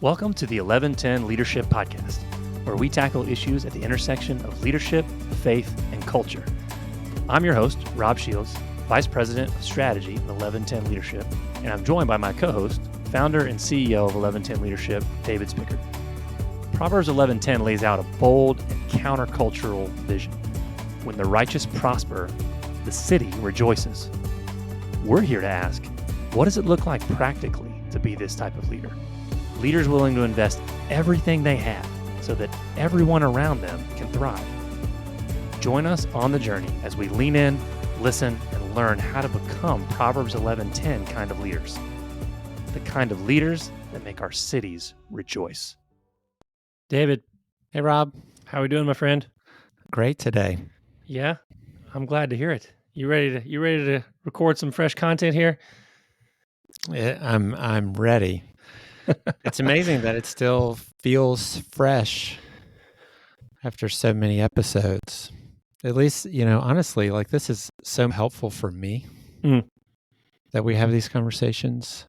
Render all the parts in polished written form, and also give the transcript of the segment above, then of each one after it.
Welcome to the 1110 Leadership Podcast, where we tackle issues at the intersection of leadership, faith, and culture. I'm your host, Rob Shields, Vice President of Strategy at 1110 Leadership, and I'm joined by my co-host, founder and CEO of 1110 Leadership, David Spickard. Proverbs 1110 lays out a bold and countercultural vision. When the righteous prosper, the city rejoices. We're here to ask, what does it look like practically to be this type of leader? Leaders willing to invest everything they have so that everyone around them can thrive. Join us on the journey as we lean in, listen, and learn how to become Proverbs 11:10 kind of leaders. The kind of leaders that make our cities rejoice. David. Hey, Rob. How are we doing, my friend? Great today. Yeah, I'm glad to hear it. You ready to record some fresh content here? Yeah, I'm ready. It's amazing that it still feels fresh after so many episodes. At least, honestly, like this is so helpful for me that we have these conversations.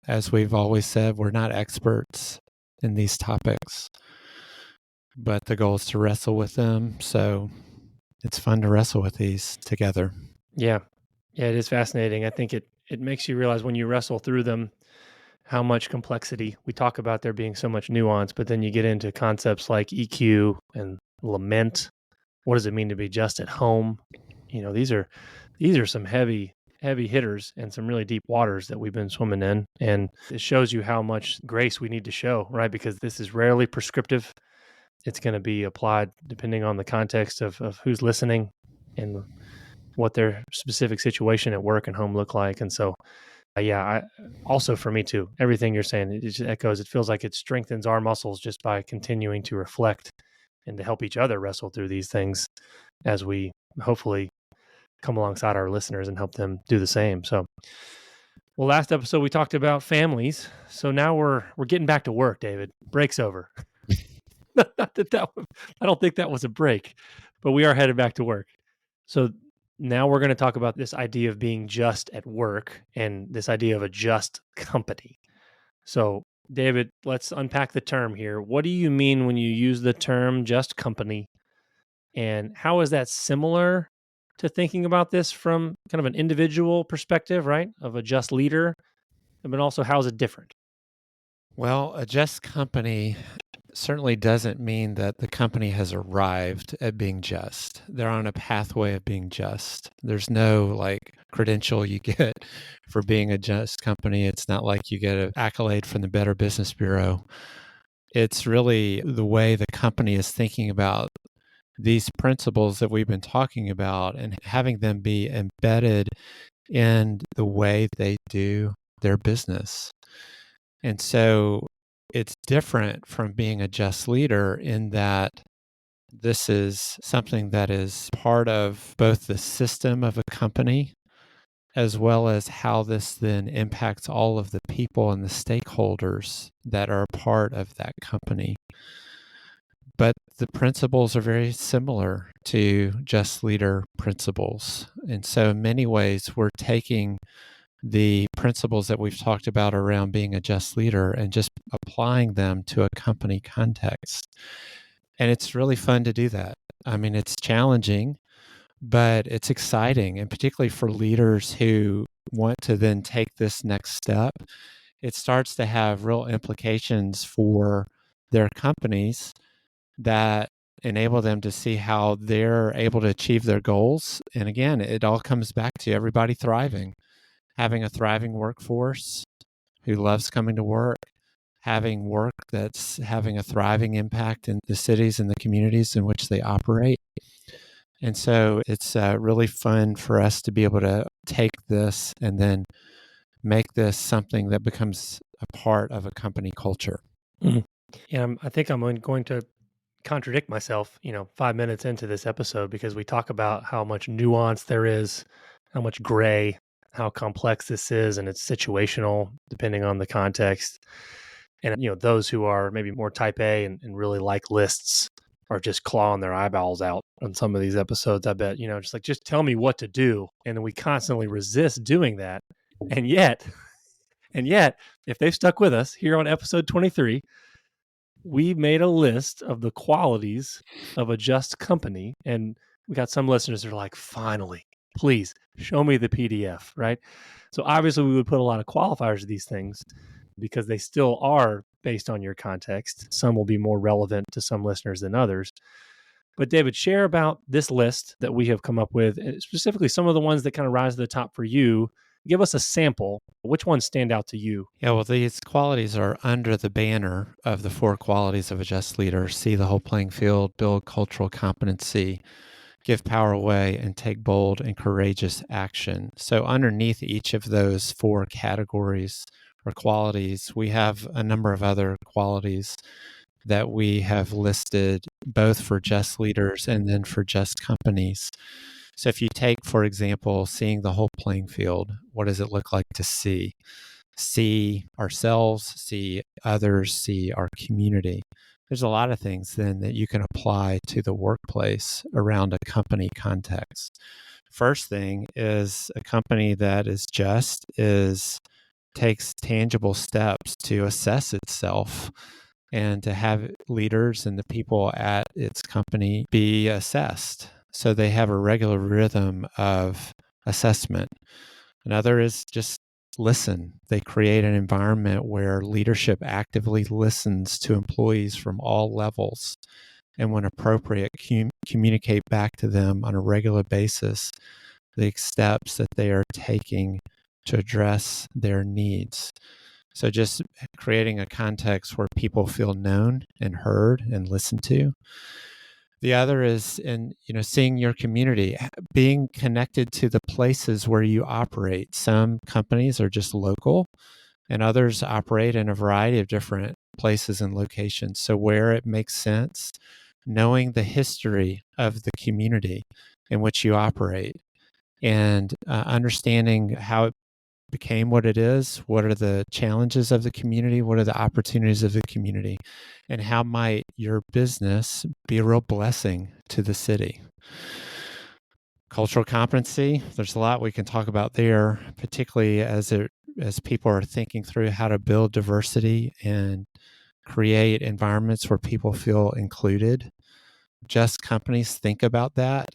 As we've always said, we're not experts in these topics, but the goal is to wrestle with them. So it's fun to wrestle with these together. Yeah, it is fascinating. I think it makes you realize when you wrestle through them, how much complexity. We talk about there being so much nuance, but then you get into concepts like EQ and lament. What does it mean to be just at home? These are some heavy hitters and some really deep waters that we've been swimming in. And it shows you how much grace we need to show, right? Because this is rarely prescriptive. It's going to be applied depending on the context of who's listening and what their specific situation at work and home look like. And so, also for me too, everything you're saying, it just echoes. It feels like it strengthens our muscles just by continuing to reflect and to help each other wrestle through these things as we hopefully come alongside our listeners and help them do the same. So, well, last episode we talked about families. So now we're getting back to work, David. Break's over. I don't think that was a break, but we are headed back to work. So now we're going to talk about this idea of being just at work and this idea of a just company. So, David, let's unpack the term here. What do you mean when you use the term just company? And how is that similar to thinking about this from kind of an individual perspective, right? Of a just leader, but also how is it different? Well, a just company certainly doesn't mean that the company has arrived at being just. They're on a pathway of being just. There's no credential you get for being a just company. It's not like you get an accolade from the Better Business Bureau. It's really the way the company is thinking about these principles that we've been talking about and having them be embedded in the way they do their business. And so it's different from being a just leader in that this is something that is part of both the system of a company as well as how this then impacts all of the people and the stakeholders that are a part of that company. But the principles are very similar to just leader principles. And so in many ways, we're taking the principles that we've talked about around being a just leader and just applying them to a company context. And it's really fun to do that. I mean, it's challenging, but it's exciting. And particularly for leaders who want to then take this next step, it starts to have real implications for their companies that enable them to see how they're able to achieve their goals. And again, it all comes back to everybody thriving. Having a thriving workforce who loves coming to work, having work that's having a thriving impact in the cities and the communities in which they operate. And so it's really fun for us to be able to take this and then make this something that becomes a part of a company culture. Mm-hmm. Yeah, I think I'm going to contradict myself, 5 minutes into this episode, because we talk about how much nuance there is, how much gray, how complex this is, and it's situational depending on the context. And, those who are maybe more type A and really like lists are just clawing their eyeballs out on some of these episodes. I bet, just tell me what to do. And we constantly resist doing that. And yet And yet, if they've stuck with us here on episode 23, we made a list of the qualities of a just company. And we got some listeners that are like, finally, please show me the PDF, right? So obviously, we would put a lot of qualifiers to these things because they still are based on your context. Some will be more relevant to some listeners than others. But David, share about this list that we have come up with, and specifically some of the ones that kind of rise to the top for you. Give us a sample. Which ones stand out to you? Yeah, well, these qualities are under the banner of the 4 qualities of a just leader: see the whole playing field, build cultural competency, give power away, and take bold and courageous action. So underneath each of those 4 categories or qualities, we have a number of other qualities that we have listed both for just leaders and then for just companies. So if you take, for example, seeing the whole playing field, what does it look like to see? See ourselves, see others, see our community. There's a lot of things then that you can apply to the workplace around a company context. First thing is a company that is just takes tangible steps to assess itself and to have leaders and the people at its company be assessed. So they have a regular rhythm of assessment. Another is just listen. They create an environment where leadership actively listens to employees from all levels and, when appropriate, communicate back to them on a regular basis the steps that they are taking to address their needs. So just creating a context where people feel known and heard and listened to. The other is seeing your community, being connected to the places where you operate. Some companies are just local and others operate in a variety of different places and locations. So where it makes sense, knowing the history of the community in which you operate and understanding how it became what it is, what are the challenges of the community, what are the opportunities of the community, and how might your business be a real blessing to the city. Cultural competency, there's a lot we can talk about there, particularly as people are thinking through how to build diversity and create environments where people feel included. Just companies think about that.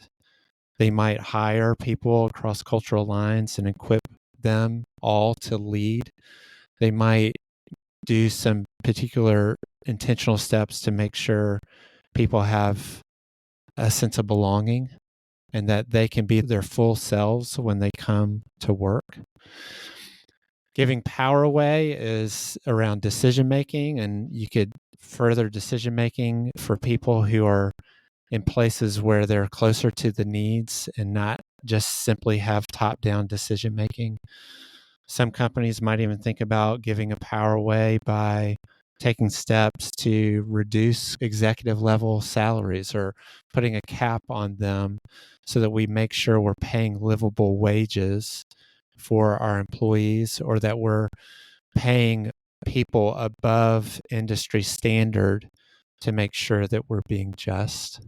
They might hire people across cultural lines and equip them all to lead. They might do some particular intentional steps to make sure people have a sense of belonging and that they can be their full selves when they come to work. Giving power away is around decision making, and you could further decision making for people who are in places where they're closer to the needs and not just simply have top-down decision making. Some companies might even think about giving a power away by taking steps to reduce executive level salaries or putting a cap on them so that we make sure we're paying livable wages for our employees, or that we're paying people above industry standard to make sure that we're being just.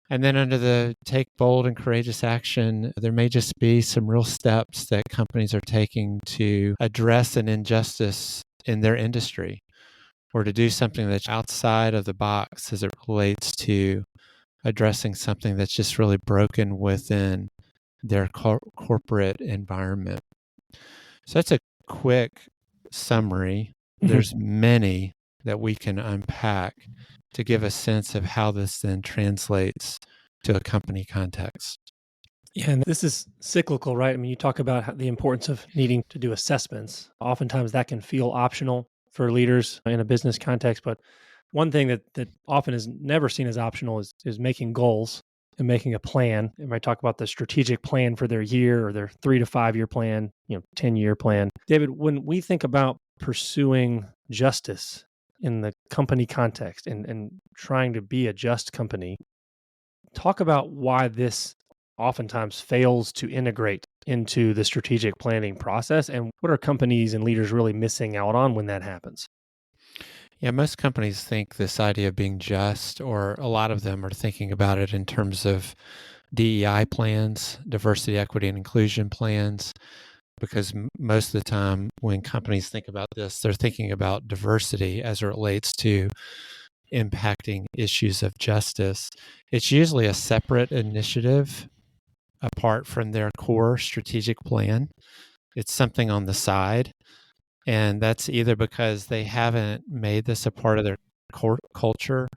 And then under the take bold and courageous action, there may just be some real steps that companies are taking to address an injustice in their industry, or to do something that's outside of the box as it relates to addressing something that's just really broken within their corporate environment. So that's a quick summary. There's many that we can unpack to give a sense of how this then translates to a company context. Yeah, and this is cyclical, right? I mean, you talk about the importance of needing to do assessments. Oftentimes that can feel optional for leaders in a business context, but one thing that often is never seen as optional is making goals and making a plan. And I talk about the strategic plan for their year or their 3 to 5 year plan, 10-year plan. David, when we think about pursuing justice in the company context and trying to be a just company, talk about why this oftentimes fails to integrate into the strategic planning process, and what are companies and leaders really missing out on when that happens? Yeah, most companies think this idea of being just, or a lot of them are thinking about it in terms of DEI plans, diversity, equity, and inclusion plans. because most of the time when companies think about this, they're thinking about diversity as it relates to impacting issues of justice. It's usually a separate initiative apart from their core strategic plan. It's something on the side. And that's either because they haven't made this a part of their culture,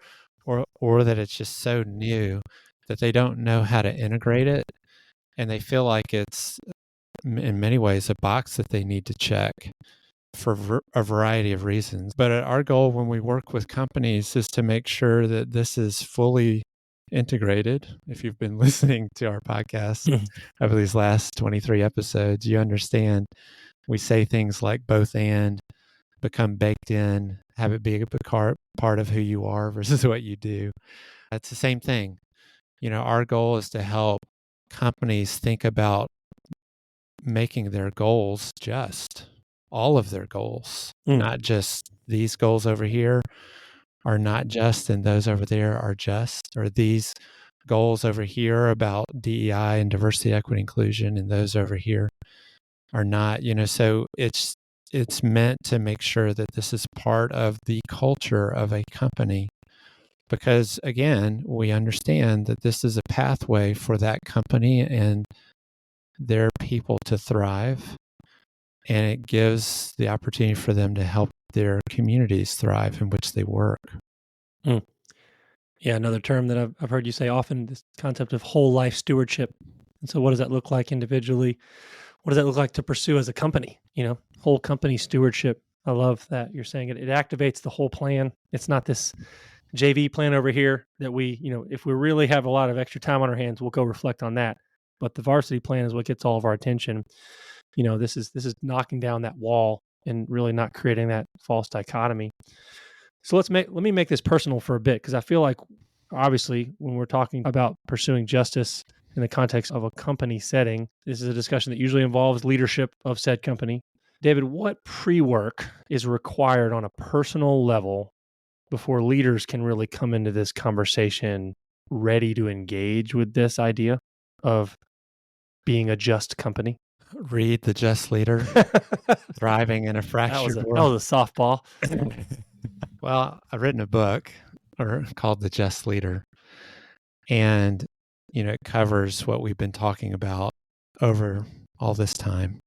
or that it's just so new that they don't know how to integrate it. And they feel like it's, in many ways, a box that they need to check for a variety of reasons. But our goal when we work with companies is to make sure that this is fully integrated. If you've been listening to our podcast over these last 23 episodes, you understand we say things like both and, become baked in, have it be a part of who you are versus what you do. It's the same thing. Our goal is to help companies think about making their goals just, all of their goals, not just these goals over here are not just and those over there are just, or these goals over here about DEI and diversity, equity, inclusion, and those over here are not, so it's meant to make sure that this is part of the culture of a company. Because again, we understand that this is a pathway for that company and their people to thrive. And it gives the opportunity for them to help their communities thrive in which they work. Yeah, another term that I've heard you say often, this concept of whole life stewardship. And so what does that look like individually? What does that look like to pursue as a company? Whole company stewardship. I love that you're saying it. It activates the whole plan. It's not this JV plan over here that we, if we really have a lot of extra time on our hands, we'll go reflect on that. But the varsity plan is what gets all of our attention. This is knocking down that wall and really not creating that false dichotomy. So let me make this personal for a bit, because I feel like obviously when we're talking about pursuing justice in the context of a company setting, this is a discussion that usually involves leadership of said company. David, what pre-work is required on a personal level before leaders can really come into this conversation ready to engage with this idea of being a just company? Read The Just Leader, Thriving in a Fractured World. That was a softball. Well, I've written a book called The Just Leader. And, it covers what we've been talking about over all this time.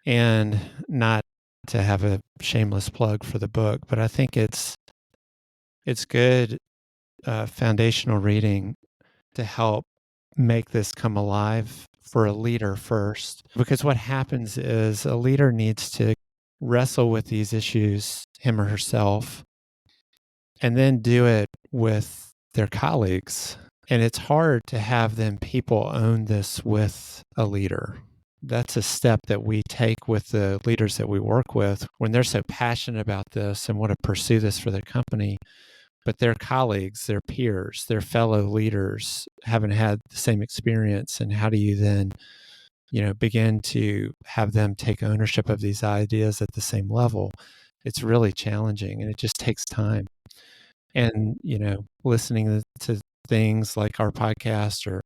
And not to have a shameless plug for the book, but I think it's good foundational reading to help make this come alive for a leader first. Because what happens is a leader needs to wrestle with these issues, him or herself, and then do it with their colleagues. And it's hard to have them people own this with a leader. That's a step that we take with the leaders that we work with when they're so passionate about this and want to pursue this for their company. But their colleagues, their peers, their fellow leaders haven't had the same experience. And how do you then, begin to have them take ownership of these ideas at the same level? It's really challenging, and it just takes time. And, listening to things like our podcast or,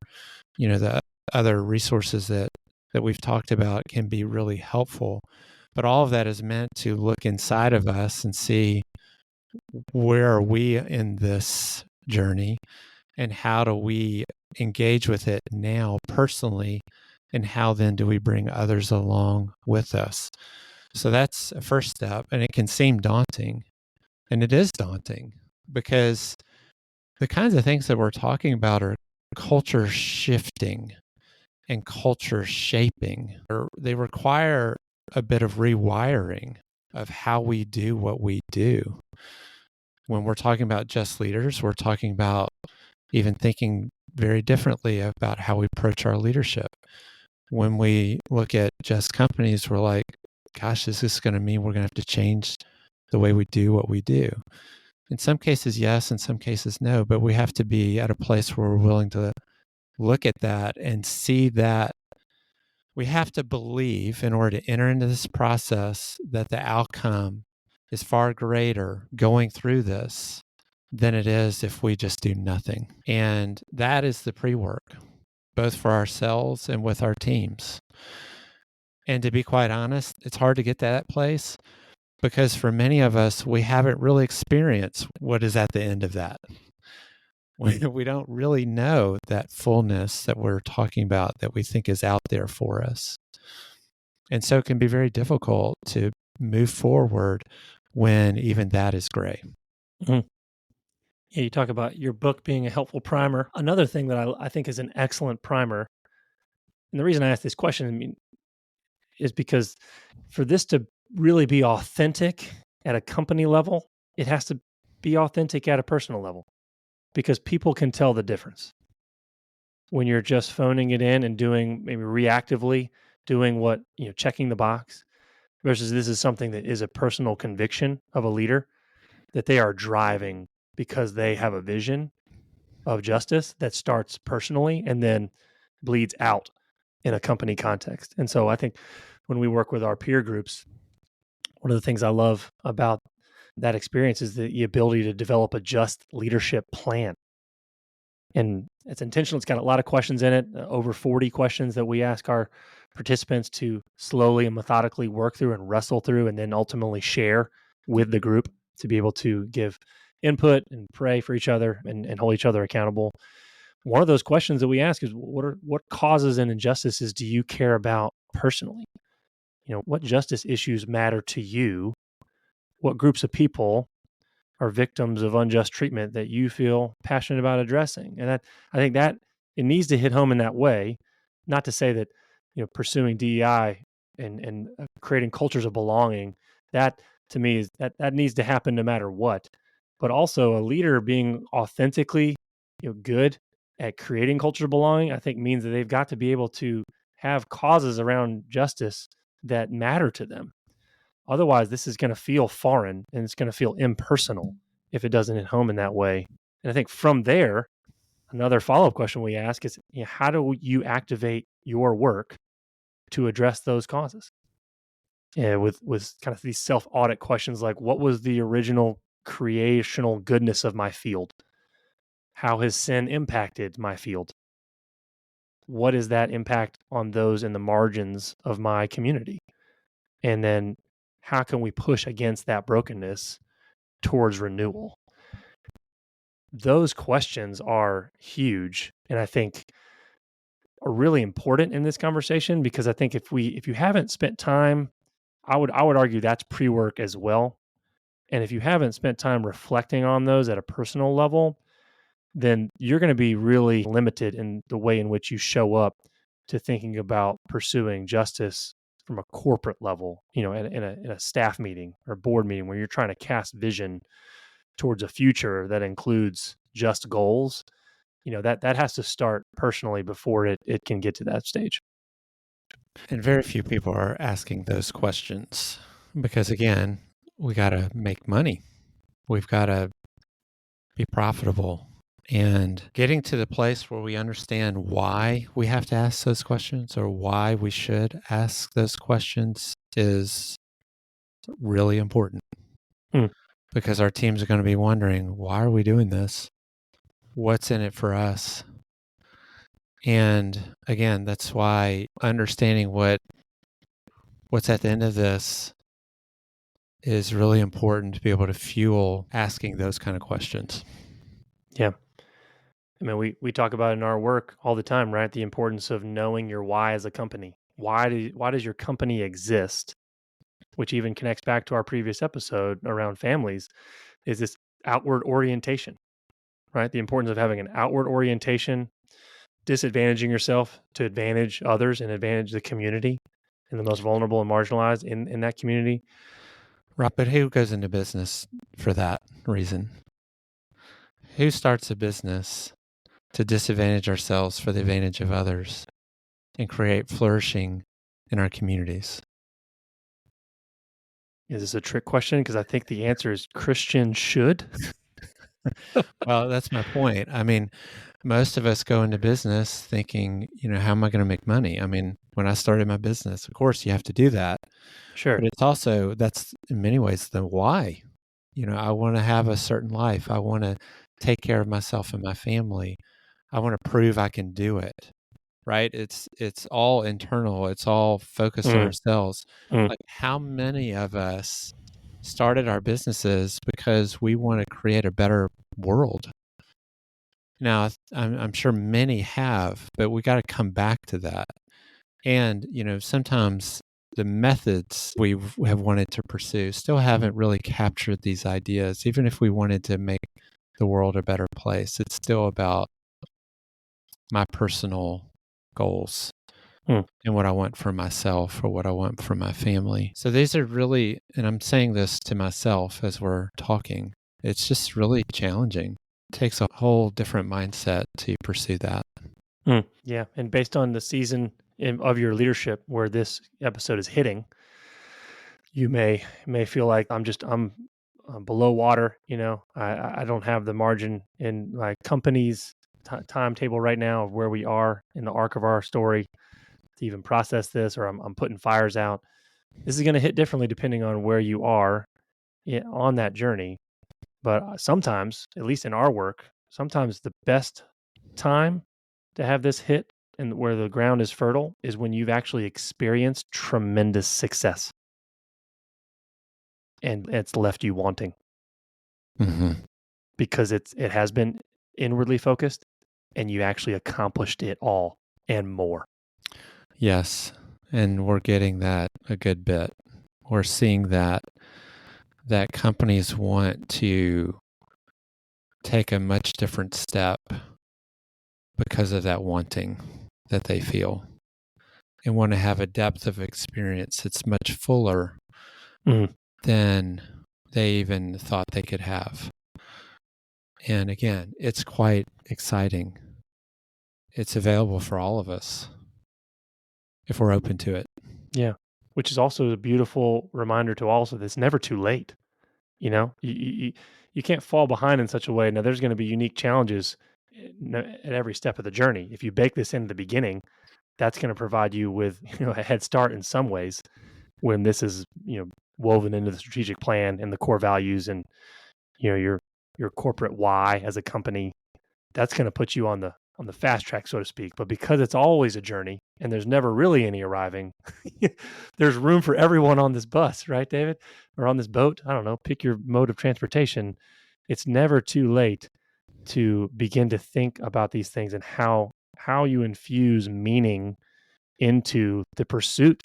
the other resources that we've talked about can be really helpful. But all of that is meant to look inside of us and see, where are we in this journey and how do we engage with it now personally, and how then do we bring others along with us? So that's a first step, and it can seem daunting, and it is daunting, because the kinds of things that we're talking about are culture shifting and culture shaping. They require a bit of rewiring of how we do what we do. When we're talking about just leaders, we're talking about even thinking very differently about how we approach our leadership. When we look at just companies, we're like, gosh, is this going to mean we're going to have to change the way we do what we do? In some cases, yes. In some cases, no. But we have to be at a place where we're willing to look at that and see that we have to believe, in order to enter into this process, that the outcome is far greater going through this than it is if we just do nothing. And that is the pre-work, both for ourselves and with our teams. And to be quite honest, it's hard to get to that place because for many of us, we haven't really experienced what is at the end of that. We don't really know that fullness that we're talking about that we think is out there for us. And so it can be very difficult to move forward when even that is gray. Mhm. Yeah, you talk about your book being a helpful primer. Another thing that I think is an excellent primer, and the reason I ask this question, I mean, is because for this to really be authentic at a company level, it has to be authentic at a personal level because people can tell the difference when you're just phoning it in and doing maybe reactively doing what, checking the box versus this is something that is a personal conviction of a leader that they are driving because they have a vision of justice that starts personally and then bleeds out in a company context. And so I think when we work with our peer groups, one of the things I love about that experience is the ability to develop a just leadership plan. And it's intentional. It's got a lot of questions in it, over 40 questions that we ask our participants to slowly and methodically work through and wrestle through, and then ultimately share with the group to be able to give input and pray for each other and hold each other accountable. One of those questions that we ask is what causes and injustices do you care about personally? What justice issues matter to you? What groups of people are victims of unjust treatment that you feel passionate about addressing? And I think that it needs to hit home in that way. Not to say that pursuing DEI and creating cultures of belonging, that to me is that needs to happen no matter what. But also a leader being authentically good at creating culture of belonging, I think means that they've got to be able to have causes around justice that matter to them. Otherwise, this is going to feel foreign and it's going to feel impersonal if it doesn't hit home in that way. And I think from there, another follow up question we ask is, how do you activate your work to address those causes? Yeah, with kind of these self audit questions like, what was the original creational goodness of my field? How has sin impacted my field? What is that impact on those in the margins of my community? And then how can we push against that brokenness towards renewal? Those questions are huge and I think are really important in this conversation because I think if you haven't spent time, I would argue that's pre-work as well. And if you haven't spent time reflecting on those at a personal level, then you're going to be really limited in the way in which you show up to thinking about pursuing justice from a corporate level, in a staff meeting or board meeting where you're trying to cast vision towards a future that includes just goals. That has to start personally before it can get to that stage. And very few people are asking those questions because, again, we got to make money. We've got to be profitable. And getting to the place where we understand why we have to ask those questions or why we should ask those questions is really important. Hmm. Because our teams are going to be wondering, why are we doing this? What's in it for us? And again, that's why understanding what's at the end of this is really important to be able to fuel asking those kind of questions. Yeah. I mean, we talk about in our work all the time, right? The importance of knowing your why as a company. Why does your company exist? Which even connects back to our previous episode around families, is this outward orientation, right? The importance of having an outward orientation, disadvantaging yourself to advantage others and advantage the community and the most vulnerable and marginalized in that community. Right, but who goes into business for that reason? Who starts a business to disadvantage ourselves for the advantage of others and create flourishing in our communities? Is this a trick question? Because I think the answer is Christians should. Well, that's my point. I mean, most of us go into business thinking, how am I going to make money? I mean, when I started my business, of course, you have to do that. Sure. But it's also, that's in many ways the why. I want to have a certain life. I want to take care of myself and my family. I want to prove I can do it. right? It's all internal. It's all focused on Mm, ourselves. mm, Like how many of us started our businesses because we want to create a better world? Now, I'm sure many have, but we got to come back to that. And, sometimes the methods we have wanted to pursue still haven't really captured these ideas. Even if we wanted to make the world a better place, it's still about my personal goals mm. and what I want for myself or what I want for my family. So these are really, and I'm saying this to myself as we're talking, it's just really challenging. It takes a whole different mindset to pursue that. Yeah. And based on the season of your leadership where this episode is hitting, you may feel like I'm below water. I don't have the margin in my company's timetable right now of where we are in the arc of our story to even process this, or I'm putting fires out. This is going to hit differently depending on where you are on that journey. But sometimes, at least in our work, sometimes the best time to have this hit and where the ground is fertile is when you've actually experienced tremendous success and it's left you wanting Mm-hmm. because it has been inwardly focused and you actually accomplished it all and more. Yes. And we're getting that a good bit. We're seeing that companies want to take a much different step because of that wanting that they feel and want to have a depth of experience that's much fuller Mhm. than they even thought they could have. And again, it's quite exciting. It's available for all of us if we're open to it. Yeah. Which is also a beautiful reminder to also that it's never too late. You can't fall behind in such a way. Now, there's going to be unique challenges at every step of the journey. If you bake this in the beginning, that's going to provide you with a head start in some ways when this is woven into the strategic plan and the core values and your corporate why as a company. That's going to put you on the fast track, so to speak. But because it's always a journey and there's never really any arriving, there's room for everyone on this bus, right, David? Or on this boat. I don't know, pick your mode of transportation. It's never too late to begin to think about these things and how you infuse meaning into the pursuit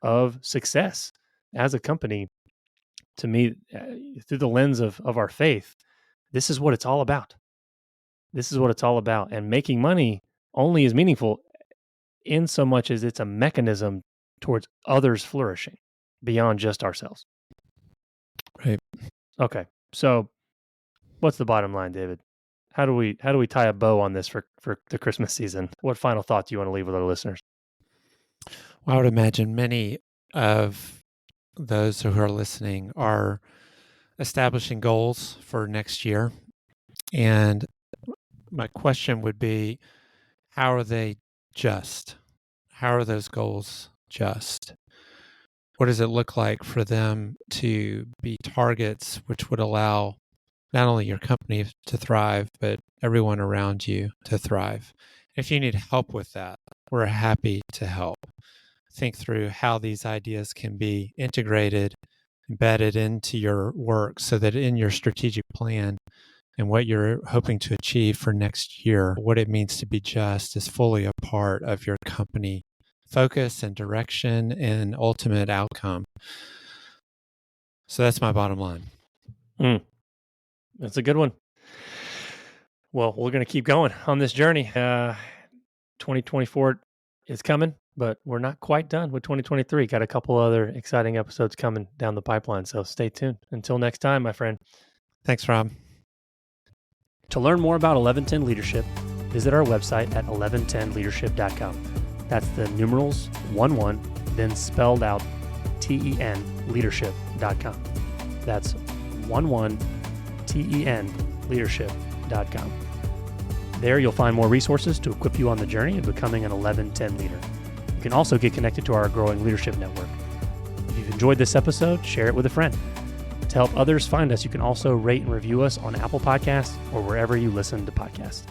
of success as a company. To me, through the lens of our faith, this is what it's all about. This is what it's all about. And making money only is meaningful in so much as it's a mechanism towards others flourishing beyond just ourselves. Right. Okay. So what's the bottom line, David? How do we tie a bow on this for the Christmas season? What final thought do you want to leave with our listeners? Well, I would imagine many of those who are listening are establishing goals for next year. And my question would be, how are they just? How are those goals just? What does it look like for them to be targets which would allow not only your company to thrive, but everyone around you to thrive? If you need help with that, we're happy to help. Think through how these ideas can be integrated, embedded into your work so that in your strategic plan and what you're hoping to achieve for next year, what it means to be just is fully a part of your company focus and direction and ultimate outcome. So that's my bottom line. That's a good one. Well, we're going to keep going on this journey. 2024 is coming, but we're not quite done with 2023. Got a couple other exciting episodes coming down the pipeline, so stay tuned. Until next time, my friend. Thanks, Rob. To learn more about 1110 Leadership, visit our website at 1110leadership.com. That's the numerals 11, then spelled out TEN leadership.com. That's 11 TEN leadership.com. There you'll find more resources to equip you on the journey of becoming an 1110 leader. You can also get connected to our growing leadership network. If you've enjoyed this episode, share it with a friend. To help others find us, you can also rate and review us on Apple Podcasts or wherever you listen to podcasts.